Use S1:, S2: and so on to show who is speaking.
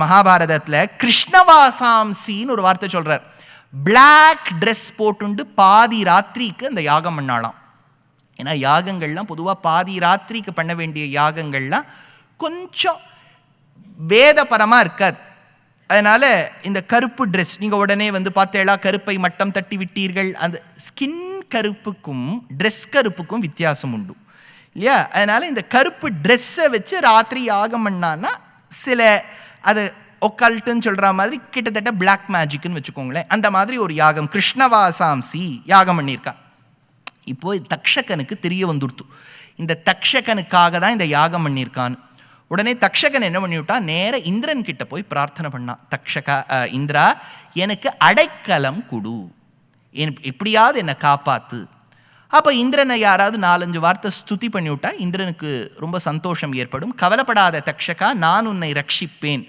S1: மகாபாரதத்துல கிருஷ்ணவாசாம்சின்னு ஒரு வார்த்தை சொல்றார். பிளாக் ட்ரெஸ் போட்டுண்டு பாதி ராத்திரிக்கு அந்த யாகம் பண்ணாலாம். ஏன்னா யாகங்கள்லாம் பொதுவாக பாதி ராத்திரிக்கு பண்ண வேண்டிய யாகங்கள்லாம் கொஞ்சம் வேதபரமாக இருக்காது. அதனால இந்த கருப்பு ட்ரெஸ் நீங்கள் உடனே பார்த்தேளா, கருப்பை மட்டம் தட்டி விட்டீர்கள், அந்த ஸ்கின் கருப்புக்கும் ட்ரெஸ் கருப்புக்கும் வித்தியாசம் உண்டு இல்லையா? அதனால இந்த கருப்பு ட்ரெஸ்ஸை வச்சு ராத்திரி யாகம் பண்ணான்னா சில அது ஒக்கல்ட்டுன்னு சொல்கிற மாதிரி கிட்டத்தட்ட பிளாக் மேஜிக்னு வச்சுக்கோங்களேன். அந்த மாதிரி ஒரு யாகம் கிருஷ்ணவாசாம்சி யாகம் பண்ணியிருக்கா. இப்போ தக்ஷகனுக்கு தெரிய வந்துடுத்து இந்த தக்ஷகனுக்காக தான் இந்த யாகம் பண்ணியிருக்கான்னு. உடனே தக்ஷகன் என்ன பண்ணிவிட்டான், நேர இந்திரன் கிட்ட போய் பிரார்த்தனை பண்ணான். தக்ஷகா, இந்திரா எனக்கு அடைக்கலம் கொடு, எப்படியாவது என்னை காப்பாத்து. அப்போ இந்திரனை யாராவது 4-5 வார்த்தை ஸ்துதி பண்ணிவிட்டா இந்திரனுக்கு ரொம்ப சந்தோஷம் ஏற்படும். கவலைப்படாத தக்ஷகா, நான் உன்னை ரட்சிப்பேன்